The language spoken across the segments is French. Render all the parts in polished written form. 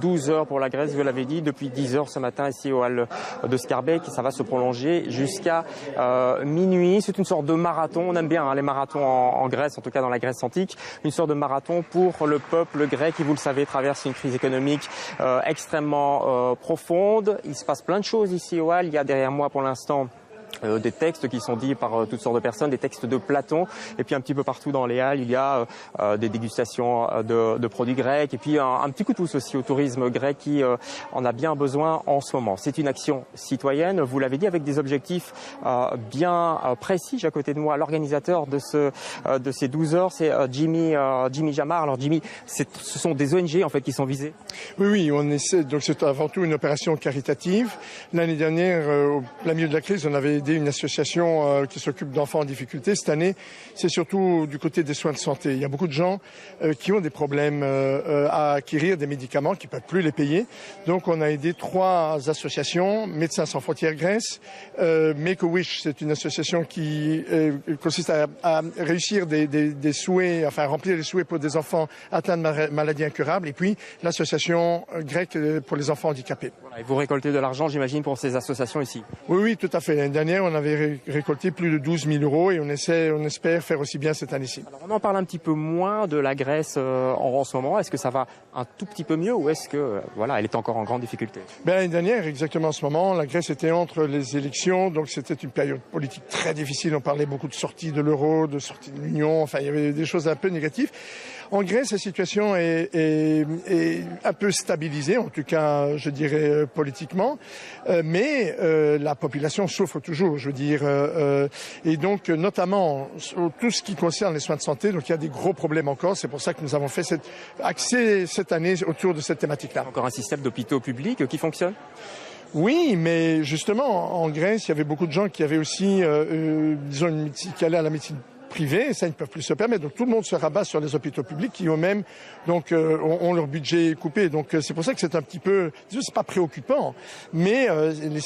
12 heures pour la Grèce, vous l'avez dit, depuis 10 heures ce matin ici au hall de Scarbeck. Ça va se prolonger jusqu'à minuit. C'est une sorte de marathon. On aime bien les marathons en Grèce, en tout cas dans la Grèce antique. Une sorte de marathon pour le peuple grec qui, vous le savez, traverse une crise économique extrêmement profonde. Il se passe plein de choses ici au hall. Il y a derrière moi pour l'instant des textes qui sont dits par toutes sortes de personnes, des textes de Platon, et puis un petit peu partout dans les halles il y a des dégustations de produits grecs, et puis un petit coup de pouce aussi au tourisme grec qui en a bien besoin en ce moment. C'est une action citoyenne, vous l'avez dit, avec des objectifs bien précis. J'ai à côté de moi l'organisateur de ces 12 heures, c'est Jimmy Jamar. Alors Jimmy, ce sont des ONG en fait qui sont visées. Oui, on essaie. Donc c'est avant tout une opération caritative. L'année dernière, au plein milieu de la crise, on avait aidé une association qui s'occupe d'enfants en difficulté. Cette année, c'est surtout du côté des soins de santé. Il y a beaucoup de gens qui ont des problèmes à acquérir des médicaments, qui ne peuvent plus les payer. Donc on a aidé 3 associations, Médecins sans frontières Grèce, Make-A-Wish, c'est une association qui consiste à réussir des souhaits, enfin remplir les souhaits pour des enfants atteints de maladies incurables, et puis l'association grecque pour les enfants handicapés. Et vous récoltez de l'argent, j'imagine, pour ces associations ici? Oui, tout à fait. L'année dernière, on avait récolté plus de 12 000 euros et on espère faire aussi bien cette année-ci. Alors, on en parle un petit peu moins de la Grèce en ce moment. Est-ce que ça va un tout petit peu mieux ou est-ce que elle est encore en grande difficulté? L'année dernière, exactement en ce moment, la Grèce était entre les élections, donc c'était une période politique très difficile. On parlait beaucoup de sortie de l'euro, de sortie de l'Union, enfin il y avait des choses un peu négatives. En Grèce, la situation est un peu stabilisée, en tout cas, je dirais, politiquement, mais la population souffre toujours, je veux dire, et donc notamment tout ce qui concerne les soins de santé, donc il y a des gros problèmes encore, c'est pour ça que nous avons fait axé cette année autour de cette thématique-là. Encore un système d'hôpitaux publics qui fonctionne? Oui, mais justement, en Grèce, il y avait beaucoup de gens qui avaient aussi, disons, qui allaient à la médecine privés, ça ils ne peuvent plus se permettre. Donc tout le monde se rabat sur les hôpitaux publics qui eux-mêmes donc ont leur budget coupé. Donc c'est pour ça que c'est un petit peu, c'est pas préoccupant, mais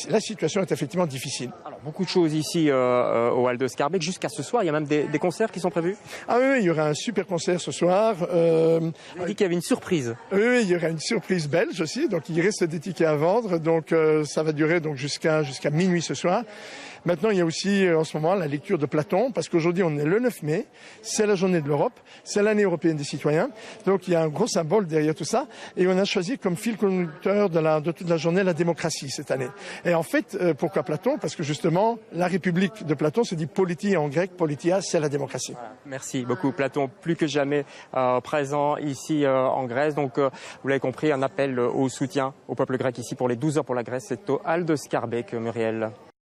la situation est effectivement difficile. Alors beaucoup de choses ici au hall de Scarbeck. Jusqu'à ce soir, il y a même des concerts qui sont prévus. Ah oui, il y aura un super concert ce soir. Vous avez dit qu'il y avait une surprise. Oui, il y aura une surprise belge aussi. Donc il reste des tickets à vendre. Donc ça va durer donc jusqu'à minuit ce soir. Maintenant, il y a aussi en ce moment la lecture de Platon, parce qu'aujourd'hui on est le 9 mai, c'est la journée de l'Europe, c'est l'année européenne des citoyens, donc il y a un gros symbole derrière tout ça, et on a choisi comme fil conducteur de toute la journée la démocratie cette année. Et en fait, pourquoi Platon? Parce que justement, la République de Platon se dit politie en grec, politia, c'est la démocratie. Voilà. Merci beaucoup Platon, plus que jamais présent ici en Grèce, donc vous l'avez compris, un appel au soutien au peuple grec ici pour les 12 heures pour la Grèce, c'est au hall de Scarbeck, Muriel.